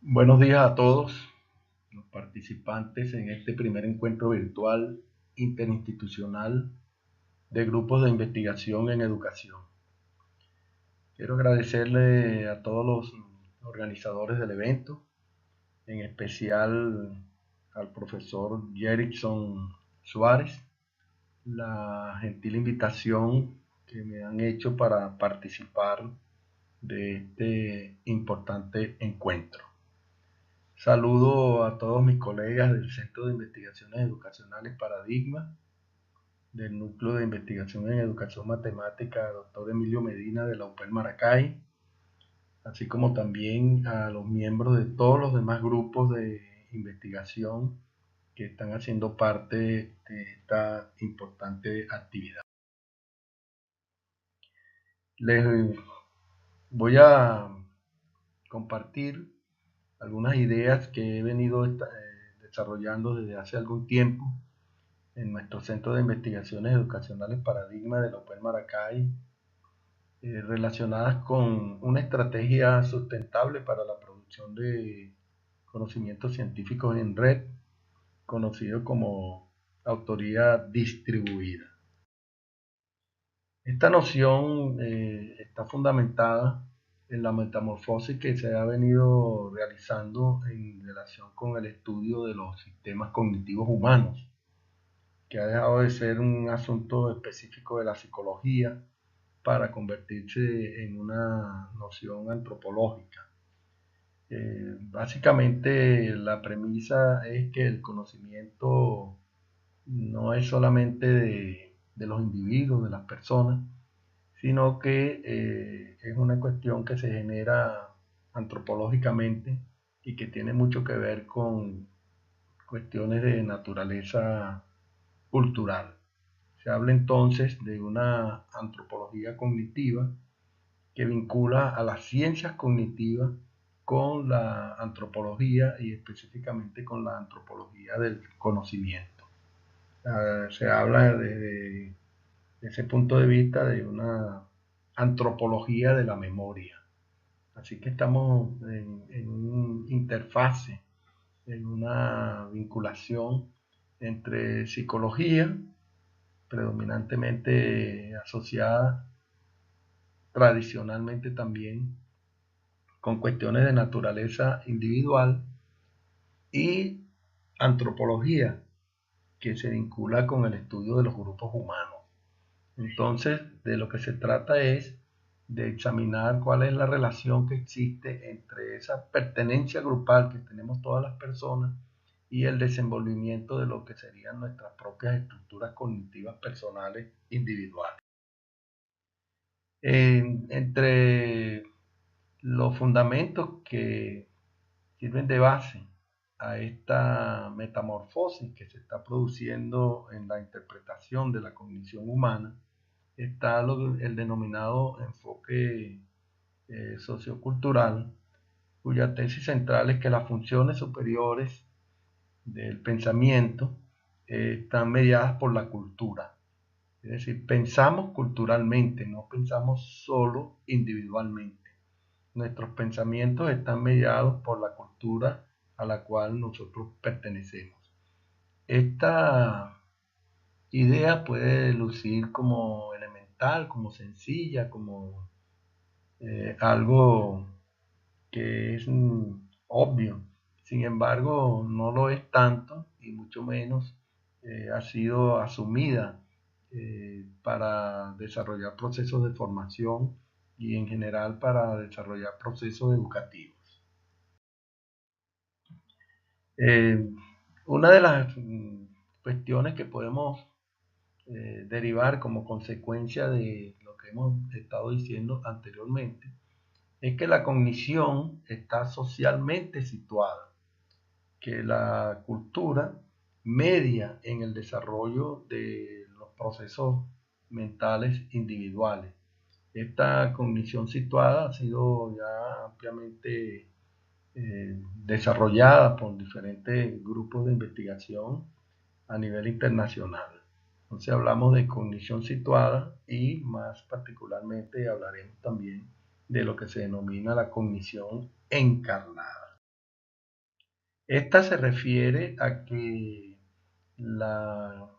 Buenos días a todos los participantes en este primer encuentro virtual interinstitucional de grupos de investigación en educación. Quiero agradecerle a todos los organizadores del evento, en especial al profesor Jerickson Suárez, la gentil invitación que me han hecho para participar de este importante encuentro. Saludo a todos mis colegas del Centro de Investigaciones Educacionales Paradigma, del Núcleo de Investigación en Educación Matemática, doctor Emilio Medina de la UPEL Maracay, así como también a los miembros de todos los demás grupos de investigación que están haciendo parte de esta importante actividad. Les voy a compartir algunas ideas que he venido desarrollando desde hace algún tiempo en nuestro Centro de Investigaciones Educacionales Paradigma de la UPEL Maracay, relacionadas con una estrategia sustentable para la producción de conocimientos científicos en red, conocido como autoría distribuida. Esta noción está fundamentada en la metamorfosis que se ha venido realizando en relación con el estudio de los sistemas cognitivos humanos, que ha dejado de ser un asunto específico de la psicología para convertirse en una noción antropológica. Básicamente la premisa es que el conocimiento no es solamente de los individuos, de las personas, sino que es una cuestión que se genera antropológicamente y que tiene mucho que ver con cuestiones de naturaleza cultural. Se habla entonces de una antropología cognitiva que vincula a las ciencias cognitivas con la antropología y específicamente con la antropología del conocimiento. Se habla desde ese punto de vista de una antropología de la memoria. Así que estamos en una interfase, en una vinculación entre psicología, predominantemente asociada tradicionalmente también con cuestiones de naturaleza individual, y antropología, que se vincula con el estudio de los grupos humanos. Entonces, de lo que se trata es de examinar cuál es la relación que existe entre esa pertenencia grupal que tenemos todas las personas y el desenvolvimiento de lo que serían nuestras propias estructuras cognitivas personales individuales. Entre los fundamentos que sirven de base a esta metamorfosis que se está produciendo en la interpretación de la cognición humana está el denominado enfoque sociocultural, cuya tesis central es que las funciones superiores del pensamiento están mediadas por la cultura. Es decir, pensamos culturalmente, no pensamos solo individualmente. Nuestros pensamientos están mediados por la cultura a la cual nosotros pertenecemos. Esta idea puede lucir como elemental, como sencilla, como algo que es obvio. Sin embargo, no lo es tanto y mucho menos ha sido asumida para desarrollar procesos de formación y en general para desarrollar procesos educativos. Eh, una de las cuestiones que podemos derivar como consecuencia de lo que hemos estado diciendo anteriormente es que la cognición está socialmente situada, que la cultura media en el desarrollo de los procesos mentales individuales. Esta cognición situada ha sido ya ampliamente desarrollada por diferentes grupos de investigación a nivel internacional. Entonces hablamos de cognición situada y más particularmente hablaremos también de lo que se denomina la cognición encarnada. Esta se refiere a que la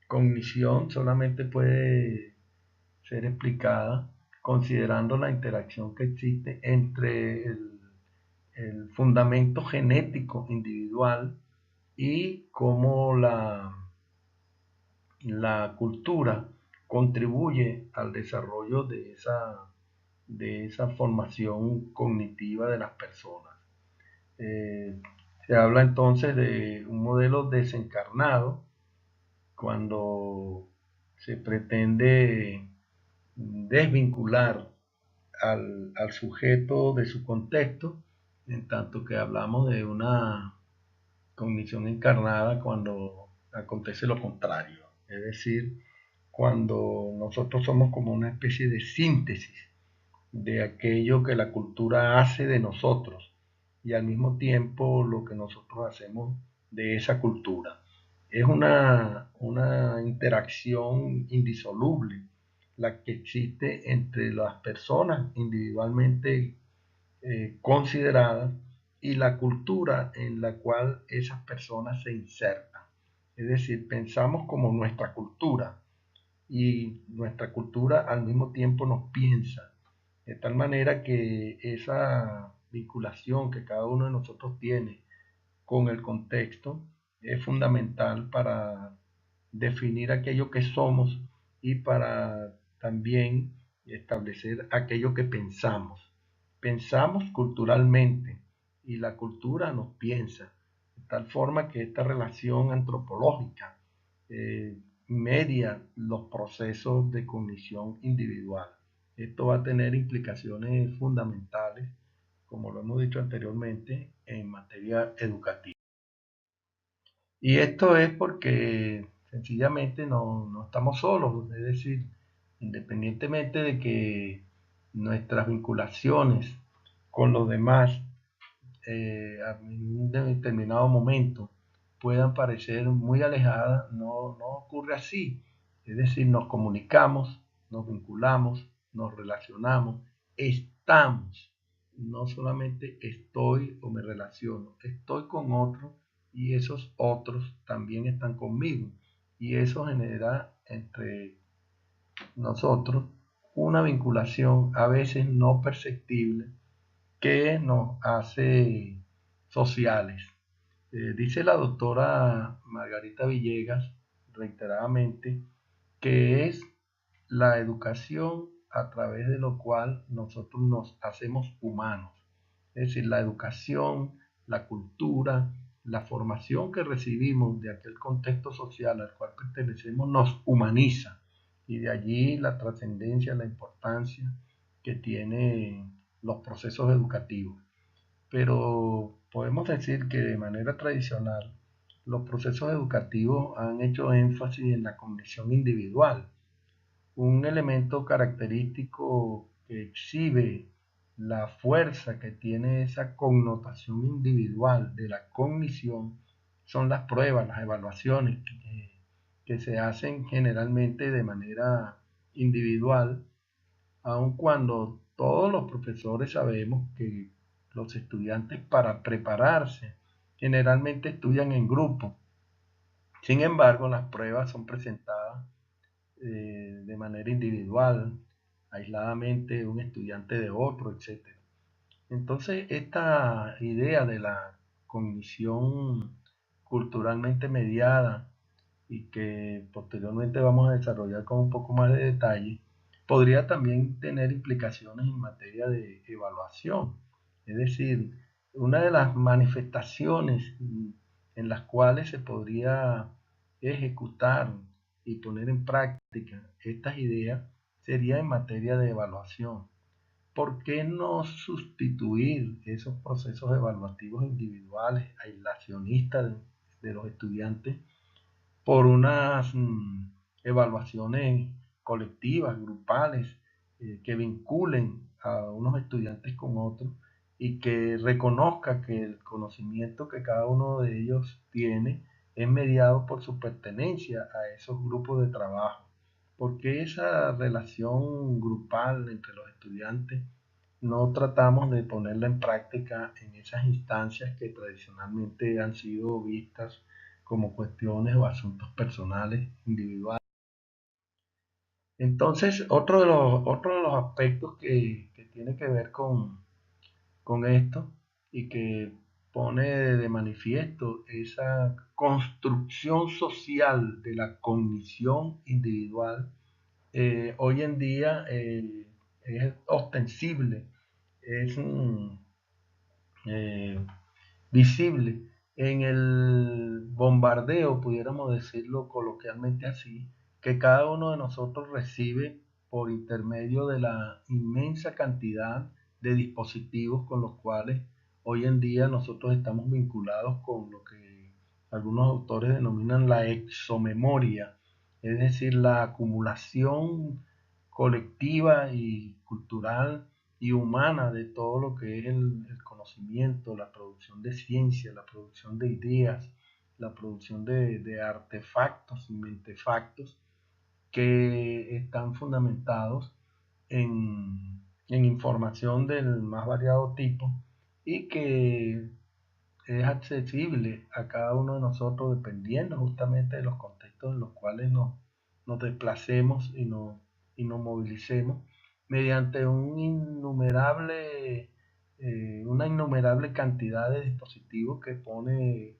cognición solamente puede ser explicada considerando la interacción que existe entre el fundamento genético individual y cómo la cultura contribuye al desarrollo de esa formación cognitiva de las personas. Eh, Se habla entonces de un modelo desencarnado cuando se pretende desvincular al sujeto de su contexto, en tanto que hablamos de una cognición encarnada cuando acontece lo contrario, es decir, cuando nosotros somos como una especie de síntesis de aquello que la cultura hace de nosotros y al mismo tiempo lo que nosotros hacemos de esa cultura. Es una interacción indisoluble la que existe entre las personas individualmente consideradas y la cultura en la cual esas personas se insertan. Es decir, pensamos como nuestra cultura y nuestra cultura al mismo tiempo nos piensa, de tal manera que esa vinculación que cada uno de nosotros tiene con el contexto es fundamental para definir aquello que somos y para también establecer aquello que pensamos. Pensamos culturalmente y la cultura nos piensa, de tal forma que esta relación antropológica eh, media los procesos de cognición individual. Esto va a tener implicaciones fundamentales, como lo hemos dicho anteriormente, en materia educativa. Y esto es porque sencillamente no estamos solos, es decir, independientemente de que nuestras vinculaciones con los demás a un determinado momento puedan parecer muy alejadas, no ocurre así. Es decir, nos comunicamos, nos vinculamos, nos relacionamos, estamos. No solamente estoy o me relaciono, estoy con otros y esos otros también están conmigo. Y eso genera entre nosotros una vinculación a veces no perceptible que nos hace sociales. Dice la doctora Margarita Villegas reiteradamente que es la educación a través de lo cual nosotros nos hacemos humanos. Es decir, la educación, la cultura, la formación que recibimos de aquel contexto social al cual pertenecemos nos humaniza. Y de allí la trascendencia, la importancia que tiene los procesos educativos. Pero podemos decir que de manera tradicional los procesos educativos han hecho énfasis en la condición individual, un elemento característico que exhibe la fuerza que tiene esa connotación individual de la cognición son las pruebas, las evaluaciones que se hacen generalmente de manera individual, aun cuando todos los profesores sabemos que los estudiantes para prepararse generalmente estudian en grupo. Sin embargo, las pruebas son presentadas de manera individual, aisladamente un estudiante de otro, etc. Entonces, esta idea de la cognición culturalmente mediada y que posteriormente vamos a desarrollar con un poco más de detalle, podría también tener implicaciones en materia de evaluación. Es decir, una de las manifestaciones en las cuales se podría ejecutar y poner en práctica estas ideas sería en materia de evaluación. ¿Por qué no sustituir esos procesos evaluativos individuales, aislacionistas de los estudiantes, por unas evaluaciones colectivas, grupales, que vinculen a unos estudiantes con otros y que reconozca que el conocimiento que cada uno de ellos tiene es mediado por su pertenencia a esos grupos de trabajo? Porque esa relación grupal entre los estudiantes no tratamos de ponerla en práctica en esas instancias que tradicionalmente han sido vistas como cuestiones o asuntos personales individuales. Entonces, otro de los aspectos que tiene que ver con esto y que pone de manifiesto esa construcción social de la cognición individual, hoy en día es ostensible, es eh, visible en el bombardeo, pudiéramos decirlo coloquialmente así, que cada uno de nosotros recibe por intermedio de la inmensa cantidad de dispositivos con los cuales hoy en día nosotros estamos vinculados con lo que algunos autores denominan la exomemoria, es decir, la acumulación colectiva y cultural y humana de todo lo que es el conocimiento, la producción de ciencia, la producción de ideas, la producción de artefactos y mentefactos que están fundamentados en información del más variado tipo y que es accesible a cada uno de nosotros dependiendo justamente de los contextos en los cuales nos desplacemos y nos movilicemos mediante una innumerable cantidad de dispositivos que pone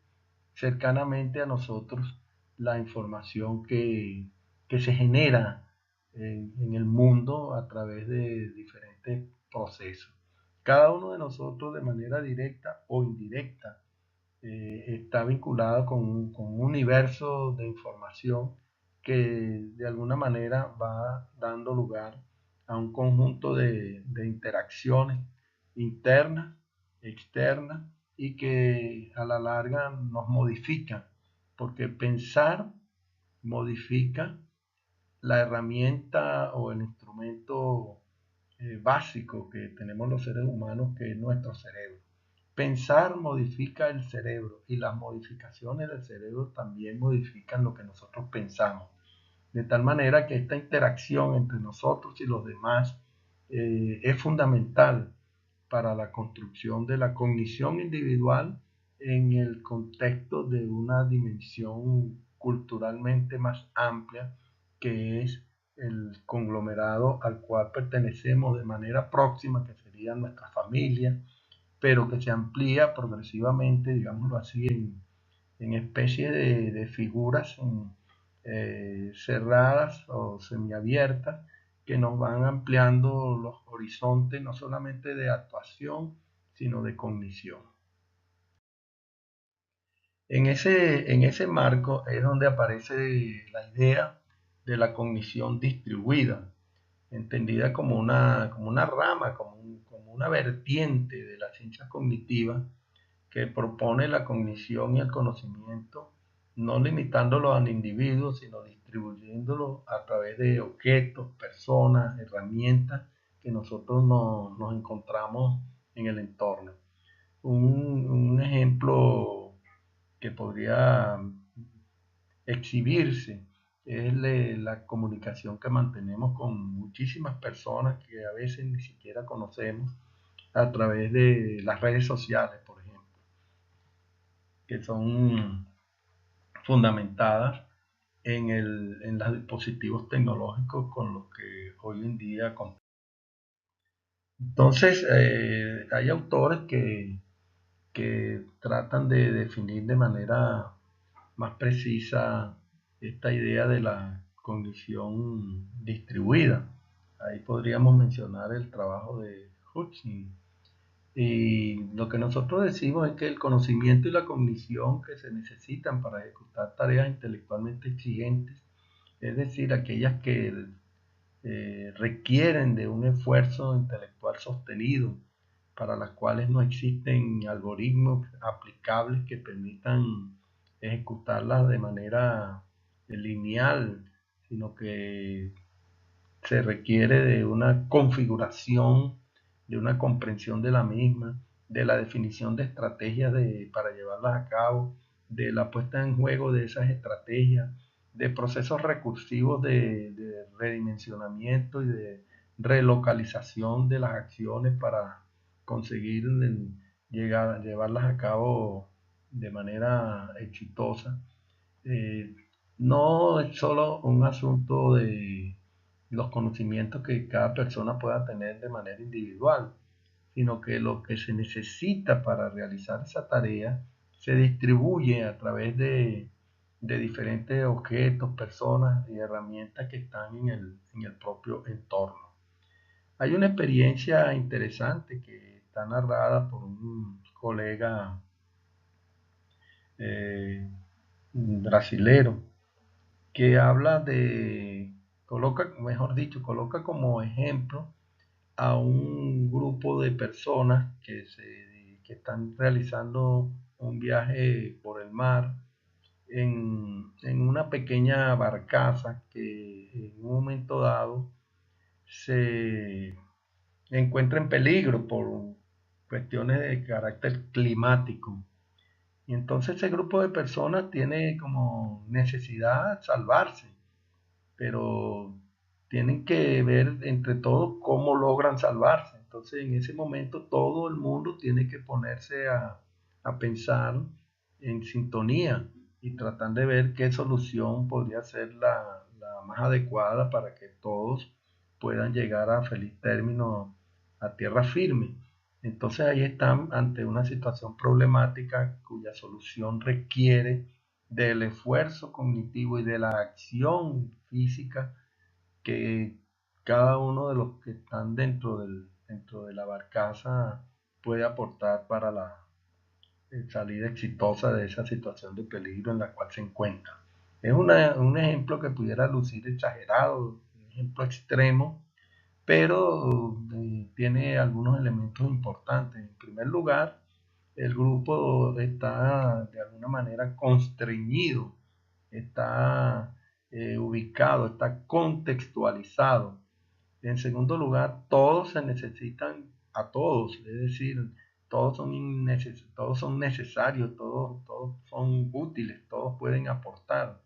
cercanamente a nosotros la información que se genera en el mundo a través de diferentes procesos. Cada uno de nosotros de manera directa o indirecta está vinculado con un universo de información que de alguna manera va dando lugar a un conjunto de interacciones internas, externas y que a la larga nos modifican, porque pensar modifica la herramienta o el instrumento básico que tenemos los seres humanos, que es nuestro cerebro. Pensar modifica el cerebro y las modificaciones del cerebro también modifican lo que nosotros pensamos. De tal manera que esta interacción entre nosotros y los demás es fundamental para la construcción de la cognición individual en el contexto de una dimensión culturalmente más amplia, que es el conglomerado al cual pertenecemos de manera próxima, que sería nuestra familia, pero que se amplía progresivamente, digámoslo así, en especie de figuras cerradas o semiabiertas que nos van ampliando los horizontes no solamente de actuación, sino de cognición. En ese marco es donde aparece la idea de la cognición distribuida, entendida como una rama, como una vertiente de la ciencia cognitiva que propone la cognición y el conocimiento, no limitándolo al individuo, sino distribuyéndolo a través de objetos, personas, herramientas que nosotros nos encontramos en el entorno. Un ejemplo que podría exhibirse es la comunicación que mantenemos con muchísimas personas que a veces ni siquiera conocemos a través de las redes sociales, por ejemplo, que son fundamentadas en los dispositivos tecnológicos con los que hoy en día contamos. Entonces, hay autores que tratan de definir de manera más precisa esta idea de la cognición distribuida. Ahí podríamos mencionar el trabajo de Huxley. Y lo que nosotros decimos es que el conocimiento y la cognición que se necesitan para ejecutar tareas intelectualmente exigentes, es decir, aquellas que requieren de un esfuerzo intelectual sostenido, para las cuales no existen algoritmos aplicables que permitan ejecutarlas de manera lineal, sino que se requiere de una configuración, de una comprensión de la misma, de la definición de estrategias para llevarlas a cabo, de la puesta en juego de esas estrategias, de procesos recursivos de redimensionamiento y relocalización de las acciones para conseguir llevarlas a cabo de manera exitosa. Eh, no es solo un asunto de los conocimientos que cada persona pueda tener de manera individual, sino que lo que se necesita para realizar esa tarea se distribuye a través de diferentes objetos, personas y herramientas que están en el propio entorno. Hay una experiencia interesante que está narrada por un colega eh, brasilero que habla coloca, mejor dicho, coloca como ejemplo a un grupo de personas que están realizando un viaje por el mar en una pequeña barcaza que en un momento dado se encuentra en peligro por cuestiones de carácter climático. Y entonces ese grupo de personas tiene como necesidad salvarse, pero tienen que ver entre todos cómo logran salvarse. Entonces en ese momento todo el mundo tiene que ponerse a pensar en sintonía y tratar de ver qué solución podría ser la más adecuada para que todos puedan llegar a feliz término a tierra firme. Entonces ahí están ante una situación problemática cuya solución requiere del esfuerzo cognitivo y de la acción física que cada uno de los que están dentro de la barcaza puede aportar para la salida exitosa de esa situación de peligro en la cual se encuentra. Es un ejemplo que pudiera lucir exagerado, un ejemplo extremo, pero tiene algunos elementos importantes. En primer lugar, el grupo está de alguna manera constreñido, está ubicado, está contextualizado. En segundo lugar, todos se necesitan a todos, es decir, todos son necesarios, todos son útiles, todos pueden aportar.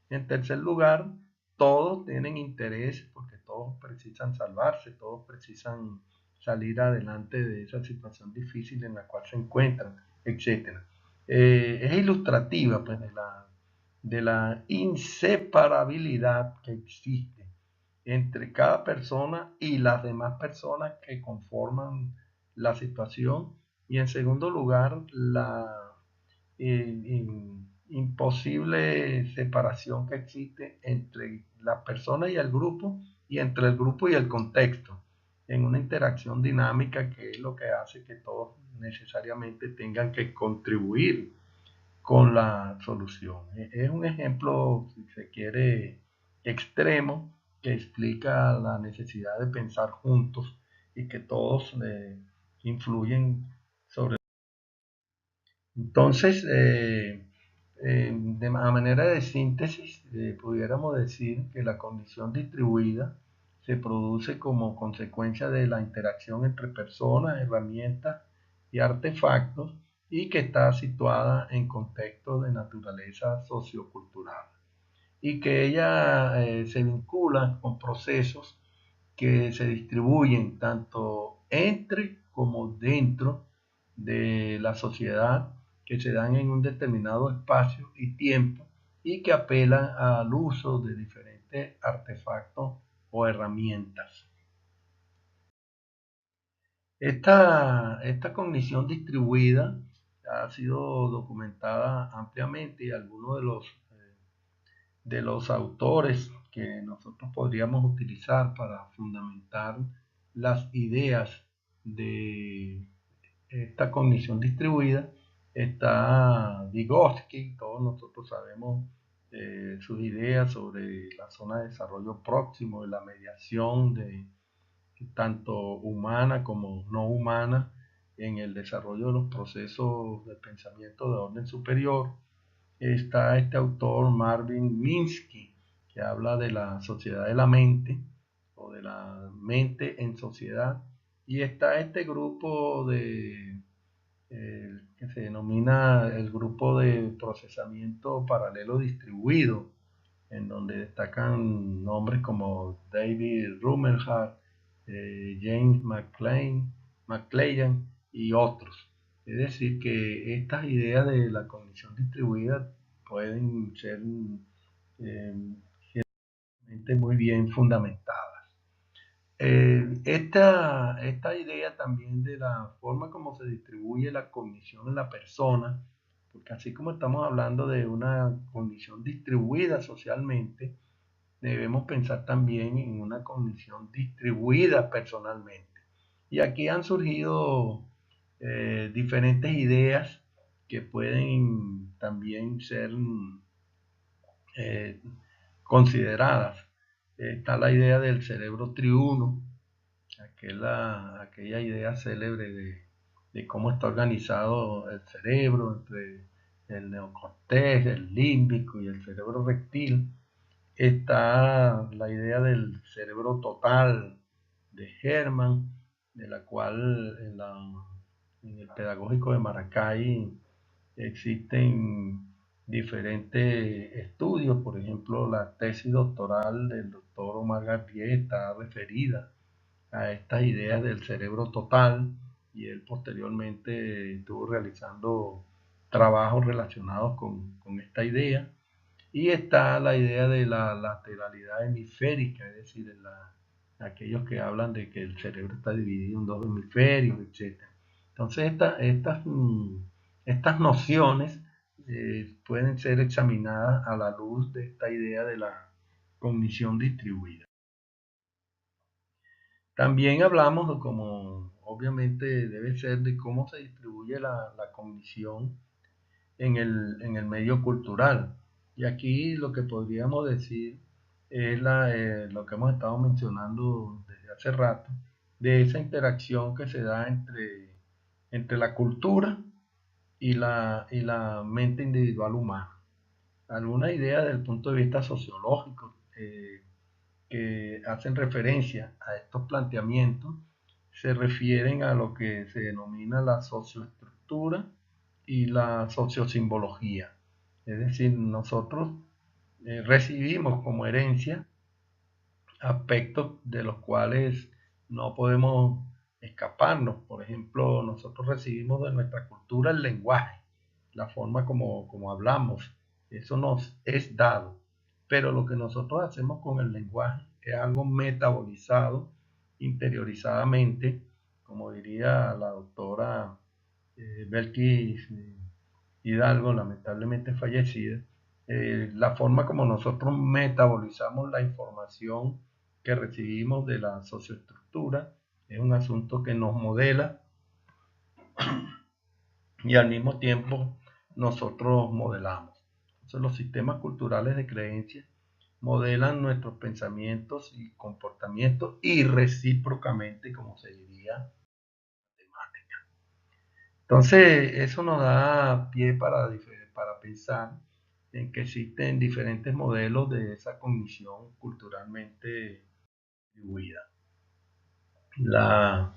En tercer lugar, todos tienen interés porque todos precisan salvarse, todos precisan salir adelante de esa situación difícil en la cual se encuentran, etc. Es ilustrativa pues, de la inseparabilidad que existe entre cada persona y las demás personas que conforman la situación. Y en segundo lugar, la imposible separación que existe entre la persona y el grupo y entre el grupo y el contexto, en una interacción dinámica que es lo que hace que todos necesariamente tengan que contribuir con la solución. Es un ejemplo, si se quiere, extremo que explica la necesidad de pensar juntos y que todos influyen sobre. Entonces, a manera de síntesis, pudiéramos decir que la condición distribuida se produce como consecuencia de la interacción entre personas, herramientas y artefactos y que está situada en contextos de naturaleza sociocultural y que ella se vincula con procesos que se distribuyen tanto entre como dentro de la sociedad, que se dan en un determinado espacio y tiempo y que apelan al uso de diferentes artefactos o herramientas. Esta cognición distribuida ha sido documentada ampliamente y algunos de los autores que nosotros podríamos utilizar para fundamentar las ideas de esta cognición distribuida está Vygotsky. Todos nosotros sabemos sus ideas sobre la zona de desarrollo próximo, de la mediación de tanto humana como no humana en el desarrollo de los procesos de pensamiento de orden superior. Está este autor Marvin Minsky, que habla de la sociedad de la mente o de la mente en sociedad. Y está este grupo que se denomina el grupo de procesamiento paralelo distribuido, en donde destacan nombres como David Rumelhart James McClellan y otros. Es decir, que estas ideas de la cognición distribuida pueden ser eh, muy bien fundamentadas. Esta idea también de la forma como se distribuye la cognición en la persona, porque así como estamos hablando de una cognición distribuida socialmente, debemos pensar también en una cognición distribuida personalmente. Y aquí han surgido diferentes ideas que pueden también ser eh, consideradas. Está la idea del cerebro triuno, aquella idea célebre de cómo está organizado el cerebro entre el neocortés, el límbico y el cerebro reptil. Está la idea del cerebro total de Herman, de la cual en el pedagógico de Maracay existen diferentes estudios. Por ejemplo, la tesis doctoral del doctor Omar Garbier está referida a estas ideas del cerebro total, y él posteriormente estuvo realizando trabajos relacionados con esta idea. Y está la idea de la lateralidad hemisférica, es decir, aquellos que hablan de que el cerebro está dividido en dos hemisferios, etc. Entonces, estas nociones pueden ser examinadas a la luz de esta idea de la cognición distribuida. También hablamos de cómo, obviamente, debe ser de cómo se distribuye la cognición en el medio cultural. Y aquí lo que podríamos decir es lo que hemos estado mencionando desde hace rato, de esa interacción que se da entre la cultura y la mente individual humana. Alguna idea desde el punto de vista sociológico que hacen referencia a estos planteamientos se refieren a lo que se denomina la socioestructura y la sociosimbología. Es decir, nosotros recibimos como herencia aspectos de los cuales no podemos escaparnos. Por ejemplo, nosotros recibimos de nuestra cultura el lenguaje, la forma como hablamos. Eso nos es dado. Pero lo que nosotros hacemos con el lenguaje es algo metabolizado interiorizadamente, como diría la doctora Belkis Hidalgo, lamentablemente fallecida. La forma como nosotros metabolizamos la información que recibimos de la socioestructura es un asunto que nos modela, y al mismo tiempo nosotros modelamos. Entonces, los sistemas culturales de creencias modelan nuestros pensamientos y comportamientos, y recíprocamente, como se diría. Entonces, eso nos da pie para pensar en que existen diferentes modelos de esa cognición culturalmente distribuida. La,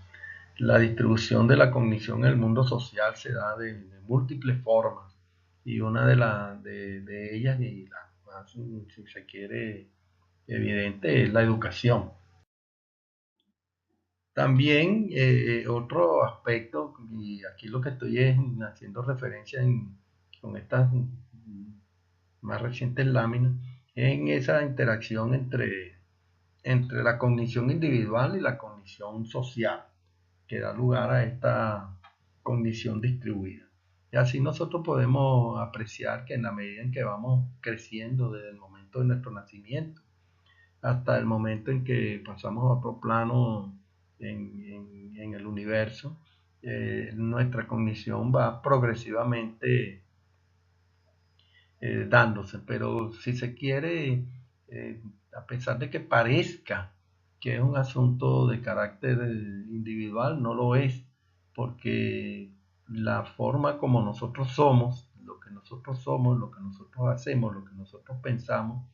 la distribución de la cognición en el mundo social se da de múltiples formas, y una de ellas, y la más, si se quiere, evidente, es la educación. También otro aspecto, y aquí lo que estoy es haciendo referencia con estas más recientes láminas, en esa interacción entre la cognición individual y la cognición social, que da lugar a esta cognición distribuida. Y así nosotros podemos apreciar que en la medida en que vamos creciendo desde el momento de nuestro nacimiento hasta el momento en que pasamos a otro plano en el universo, nuestra cognición va progresivamente dándose. Pero si se quiere, a pesar de que parezca que es un asunto de carácter individual, no lo es, porque la forma como nosotros somos, lo que nosotros somos, lo que nosotros hacemos, lo que nosotros pensamos,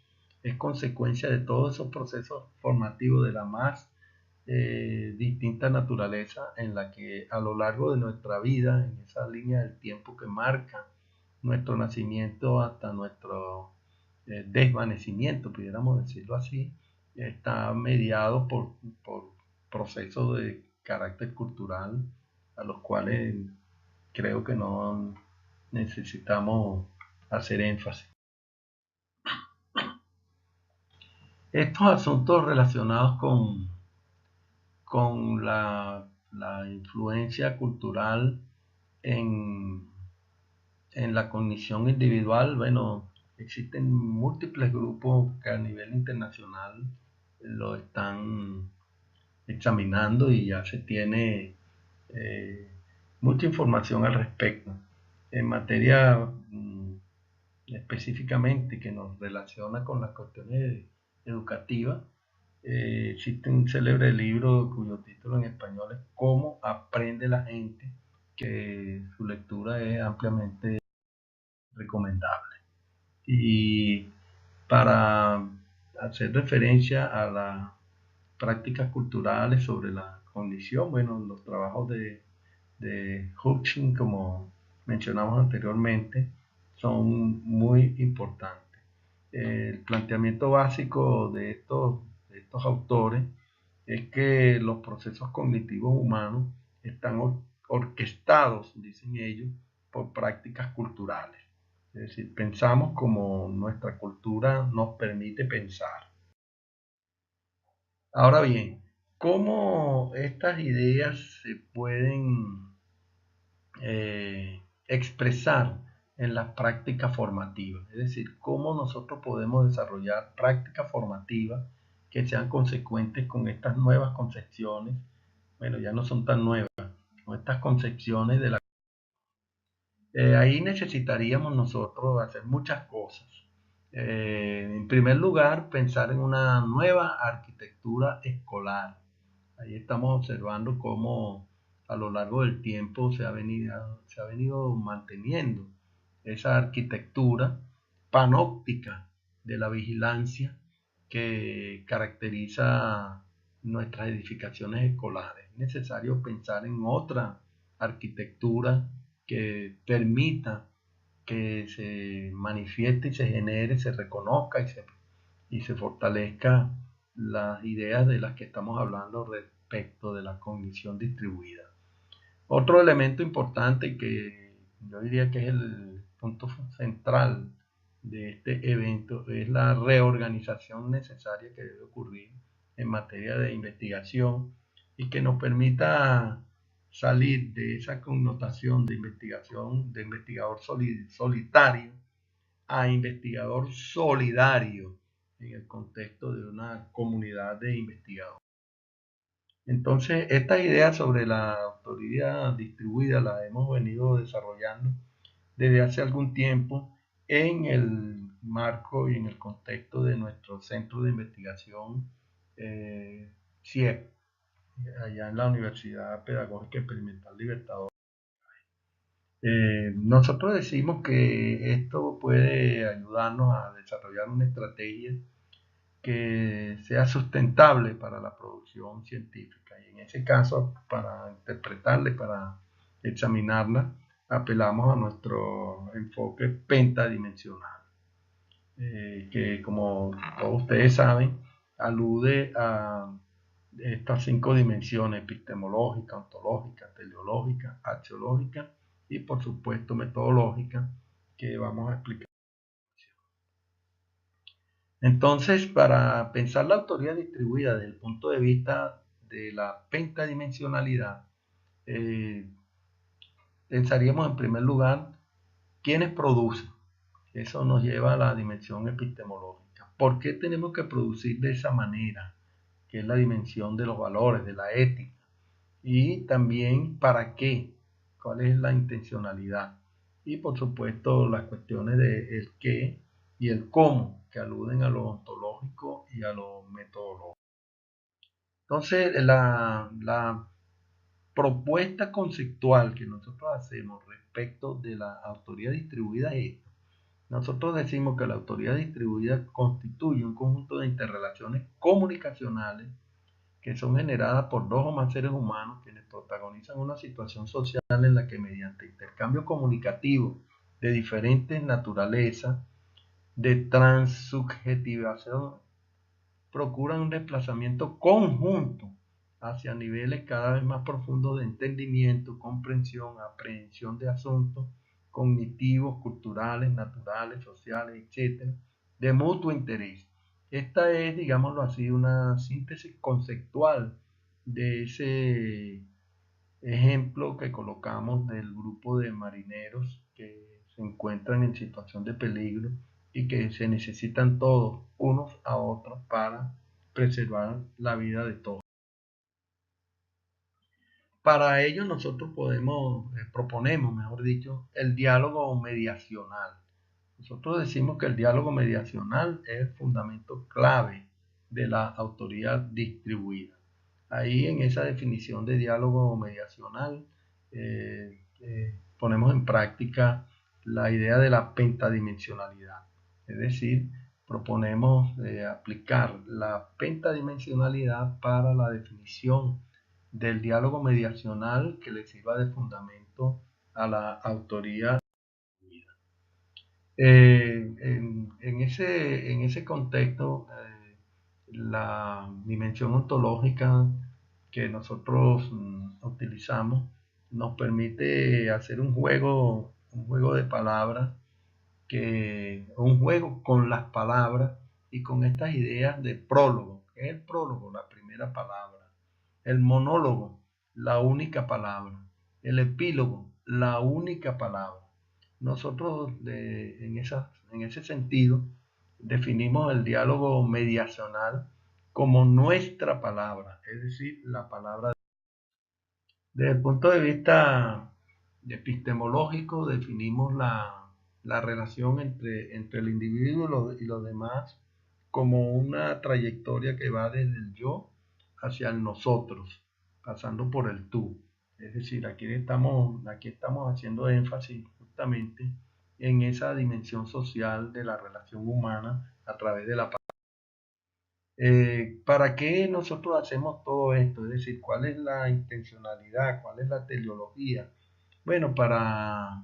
es consecuencia de todos esos procesos formativos de la más distinta naturaleza, en la que a lo largo de nuestra vida, en esa línea del tiempo que marca nuestro nacimiento hasta nuestro desvanecimiento, pudiéramos decirlo así, está mediado por procesos de carácter cultural a los cuales creo que no necesitamos hacer énfasis. Estos asuntos relacionados con la influencia cultural en la cognición individual, bueno, existen múltiples grupos que a nivel internacional lo están examinando y ya se tiene mucha información al respecto. En materia específicamente que nos relaciona con las cuestiones educativas, existe un célebre libro cuyo título en español es Cómo aprende la gente, que su lectura es ampliamente recomendable. Y para hacer referencia a las prácticas culturales sobre la condición, bueno, los trabajos de Hutchins, como mencionamos anteriormente, son muy importantes. El planteamiento básico de estos autores es que los procesos cognitivos humanos están orquestados, dicen ellos, por prácticas culturales. Es decir, pensamos como nuestra cultura nos permite pensar. Ahora bien, ¿cómo estas ideas se pueden expresar en las prácticas formativas? Es decir, ¿cómo nosotros podemos desarrollar prácticas formativas que sean consecuentes con estas nuevas concepciones? Bueno, ya no son tan nuevas, con estas concepciones de la... ahí necesitaríamos nosotros hacer muchas cosas. En primer lugar, pensar en una nueva arquitectura escolar. Ahí estamos observando cómo a lo largo del tiempo se ha venido manteniendo esa arquitectura panóptica de la vigilancia que caracteriza nuestras edificaciones escolares. Es necesario pensar en otra arquitectura que permita que se manifieste y se genere, se reconozca y se fortalezca las ideas de las que estamos hablando respecto de la cognición distribuida. Otro elemento importante que yo diría que es el punto central de este evento es la reorganización necesaria que debe ocurrir en materia de investigación y que nos permita salir de esa connotación de investigación, de investigador solitario a investigador solidario en el contexto de una comunidad de investigadores. Entonces, esta idea sobre la autoría distribuida la hemos venido desarrollando desde hace algún tiempo en el marco y en el contexto de nuestro centro de investigación CIEP, allá en la Universidad Pedagógica Experimental Libertador. Nosotros decimos que esto puede ayudarnos a desarrollar una estrategia que sea sustentable para la producción científica. Y en ese caso, para interpretarla y para examinarla, apelamos a nuestro enfoque pentadimensional, que como todos ustedes saben, alude a estas 5 dimensiones: epistemológica, ontológica, teleológica, axiológica y por supuesto metodológica, que vamos a explicar. Entonces, para pensar la autoría distribuida desde el punto de vista de la pentadimensionalidad, pensaríamos en primer lugar quiénes producen. Eso nos lleva a la dimensión epistemológica. ¿Por qué tenemos que producir de esa manera? Que es la dimensión de los valores, de la ética. Y también para qué, cuál es la intencionalidad. Y por supuesto las cuestiones de el qué y el cómo, que aluden a lo ontológico y a lo metodológico. Entonces, la propuesta conceptual que nosotros hacemos respecto de la autoría distribuida es esta. Nosotros decimos que la autoría distribuida constituye un conjunto de interrelaciones comunicacionales que son generadas por dos o más seres humanos quienes protagonizan una situación social en la que mediante intercambio comunicativo de diferentes naturalezas, de transsubjetivación, procuran un desplazamiento conjunto hacia niveles cada vez más profundos de entendimiento, comprensión, aprehensión de asuntos cognitivos, culturales, naturales, sociales, etcétera, de mutuo interés. Esta es, digámoslo así, una síntesis conceptual de ese ejemplo que colocamos del grupo de marineros que se encuentran en situación de peligro y que se necesitan todos unos a otros para preservar la vida de todos. Para ello nosotros proponemos, mejor dicho, el diálogo mediacional. Nosotros decimos que el diálogo mediacional es el fundamento clave de la autoría distribuida. Ahí en esa definición de diálogo mediacional ponemos en práctica la idea de la pentadimensionalidad. Es decir, proponemos aplicar la pentadimensionalidad para la definición del diálogo mediacional que le sirva de fundamento a la autoría. En ese contexto, la dimensión ontológica que nosotros utilizamos nos permite hacer un juego de palabras, un juego con las palabras y con estas ideas de prólogo. ¿Qué es el prólogo? La primera palabra. El monólogo, la única palabra. El epílogo, la única palabra. Nosotros en ese sentido definimos el diálogo mediacional como nuestra palabra, es decir, la palabra. Desde el punto de vista epistemológico definimos la relación entre el individuo y los demás como una trayectoria que va desde el yo hacia el nosotros, pasando por el tú. Es decir, aquí estamos haciendo énfasis justamente en esa dimensión social de la relación humana a través de la palabra. ¿Para qué nosotros hacemos todo esto? Es decir, ¿cuál es la intencionalidad? ¿Cuál es la teleología? Bueno, para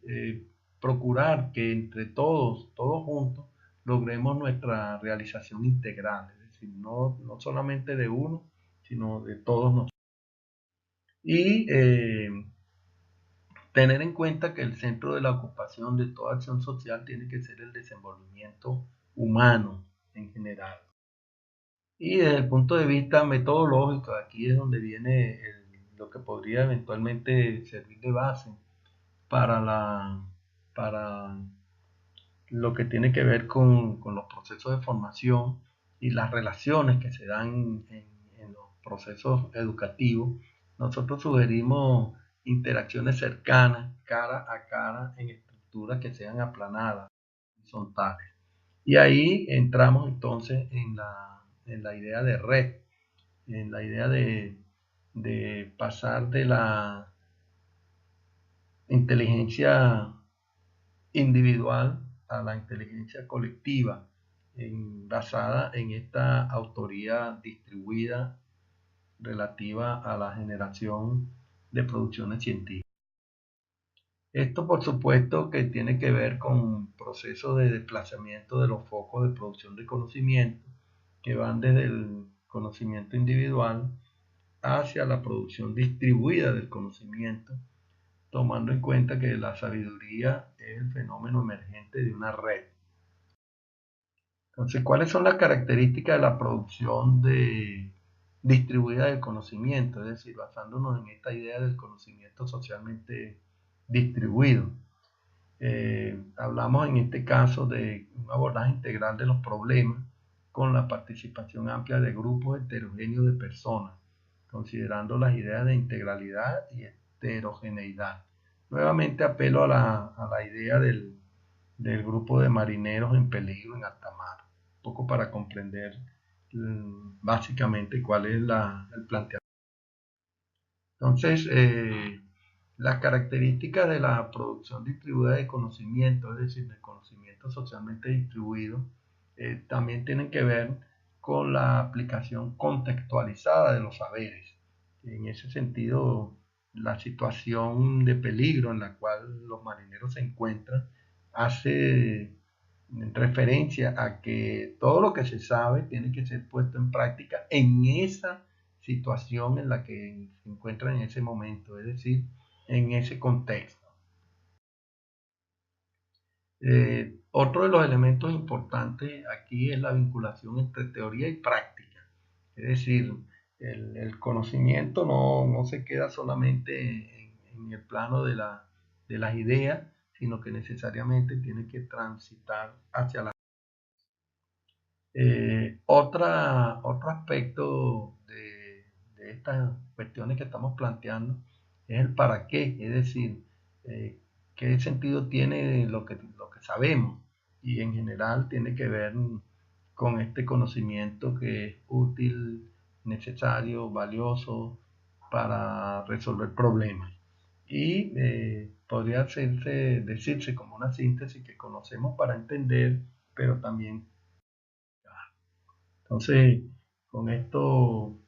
eh, procurar que entre todos juntos, logremos nuestra realización integral, es decir, no solamente de uno, sino de todos nosotros. Y tener en cuenta que el centro de la ocupación de toda acción social tiene que ser el desenvolvimiento humano en general. Y desde el punto de vista metodológico, aquí es donde viene lo que podría eventualmente servir de base para, para lo que tiene que ver con los procesos de formación y las relaciones que se dan en los procesos educativos. Nosotros sugerimos interacciones cercanas, cara a cara, en estructuras que sean aplanadas, horizontales. Y ahí entramos entonces en la idea de red, en la idea de pasar de la inteligencia individual a la inteligencia colectiva, basada en esta autoría distribuida relativa a la generación de producciones científicas. Esto, por supuesto, que tiene que ver con procesos de desplazamiento de los focos de producción de conocimiento que van desde el conocimiento individual hacia la producción distribuida del conocimiento, tomando en cuenta que la sabiduría es el fenómeno emergente de una red. Entonces, ¿cuáles son las características de la producción distribuida del conocimiento? Es decir, basándonos en esta idea del conocimiento socialmente distribuido. Hablamos en este caso de un abordaje integral de los problemas con la participación amplia de grupos heterogéneos de personas, considerando las ideas de integralidad y heterogeneidad. Nuevamente apelo a la idea del grupo de marineros en peligro en alta mar, un poco para comprender básicamente cuál es el planteamiento. Entonces, las características de la producción distribuida de conocimiento, es decir, de conocimiento socialmente distribuido, también tienen que ver con la aplicación contextualizada de los saberes. En ese sentido, la situación de peligro en la cual los marineros se encuentran hace referencia a que todo lo que se sabe tiene que ser puesto en práctica en esa situación en la que se encuentran en ese momento, es decir, en ese contexto. Otro de los elementos importantes aquí es la vinculación entre teoría y práctica. Es decir, el conocimiento no se queda solamente en el plano de las ideas, sino que necesariamente tiene que transitar hacia la... Otro aspecto de estas cuestiones que estamos planteando es el para qué, es decir, qué sentido tiene lo que sabemos, y en general tiene que ver con este conocimiento que es útil, necesario, valioso para resolver problemas. Y podría decirse como una síntesis que conocemos para entender, pero también... Entonces, con esto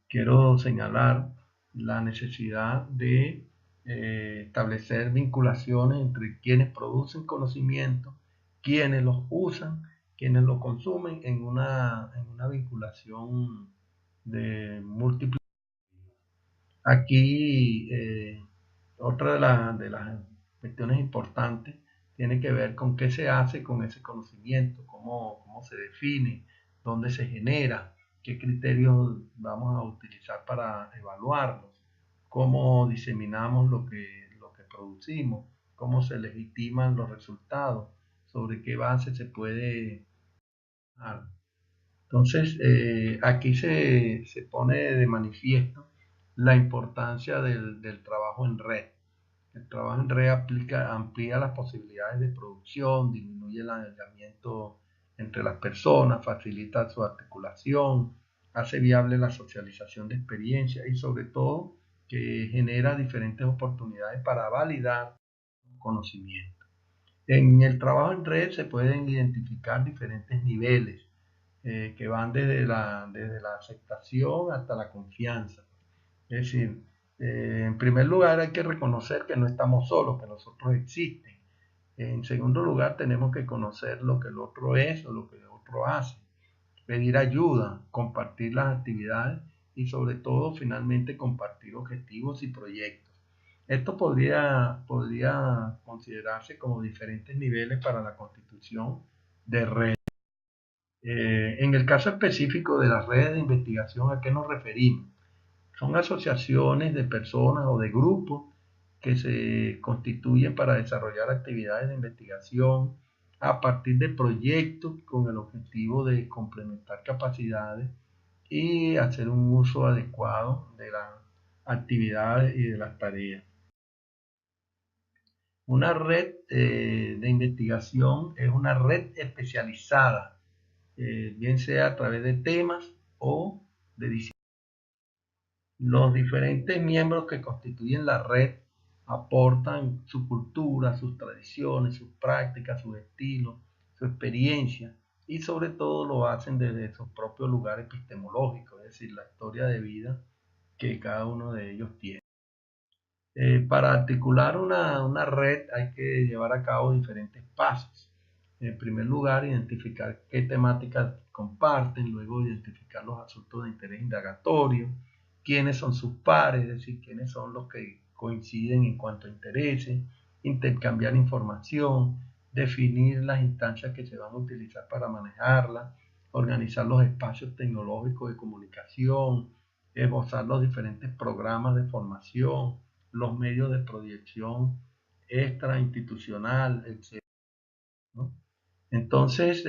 quiero señalar la necesidad de establecer vinculaciones entre quienes producen conocimiento, quienes los usan, quienes lo consumen en una vinculación de múltiples. Aquí, otra de las cuestiones importantes tiene que ver con qué se hace con ese conocimiento, cómo se define, dónde se genera, qué criterios vamos a utilizar para evaluarlos, cómo diseminamos lo que producimos, cómo se legitiman los resultados, sobre qué base se puede... Entonces, aquí se pone de manifiesto la importancia del trabajo en red. El trabajo en red amplía las posibilidades de producción, disminuye el aislamiento entre las personas, facilita su articulación, hace viable la socialización de experiencias y sobre todo que genera diferentes oportunidades para validar conocimiento. En el trabajo en red se pueden identificar diferentes niveles que van desde la aceptación hasta la confianza. Es decir, en primer lugar hay que reconocer que no estamos solos, que nosotros existen. En segundo lugar, tenemos que conocer lo que el otro es o lo que el otro hace, pedir ayuda, compartir las actividades y sobre todo, finalmente, compartir objetivos y proyectos. Esto podría considerarse como diferentes niveles para la constitución de redes. En el caso específico de las redes de investigación, ¿a qué nos referimos? Son asociaciones de personas o de grupos que se constituyen para desarrollar actividades de investigación a partir de proyectos con el objetivo de complementar capacidades y hacer un uso adecuado de las actividades y de las tareas. Una red de investigación es una red especializada, bien sea a través de temas o de disciplinas. Los diferentes miembros que constituyen la red aportan su cultura, sus tradiciones, sus prácticas, sus estilos, su experiencia y sobre todo lo hacen desde su propio lugar epistemológico, es decir, la historia de vida que cada uno de ellos tiene. Para articular una red hay que llevar a cabo diferentes pasos. En primer lugar, identificar qué temáticas comparten, luego identificar los asuntos de interés indagatorio, quiénes son sus pares, es decir, quiénes son los que coinciden en cuanto a intereses, intercambiar información, definir las instancias que se van a utilizar para manejarla, organizar los espacios tecnológicos de comunicación, esbozar los diferentes programas de formación, los medios de proyección extrainstitucional, etc., ¿no? Entonces,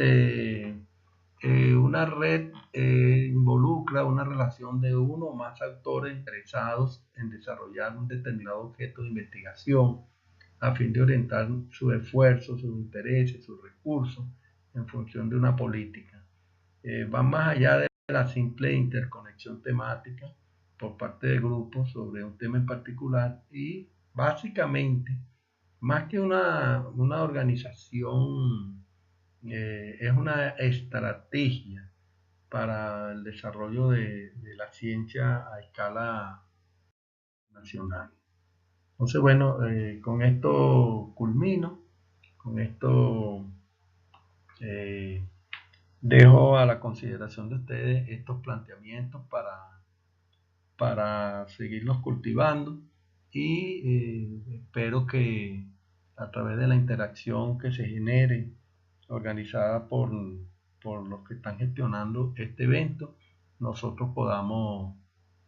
una red involucra una relación de uno o más autores interesados en desarrollar un determinado objeto de investigación a fin de orientar sus esfuerzos, sus intereses, sus recursos en función de una política. Va más allá de la simple interconexión temática por parte de grupos sobre un tema en particular y básicamente, más que una organización, es una estrategia para el desarrollo de la ciencia a escala nacional. Entonces, bueno, con esto culmino, con esto eh, Dejo a la consideración de ustedes estos planteamientos para seguirlos cultivando y espero que a través de la interacción que se genere organizada por los que están gestionando este evento, nosotros podamos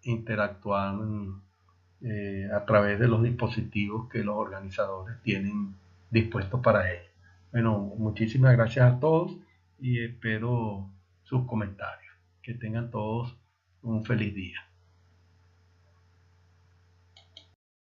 interactuar a través de los dispositivos que los organizadores tienen dispuestos para ello. Bueno, muchísimas gracias a todos y espero sus comentarios. Que tengan todos un feliz día.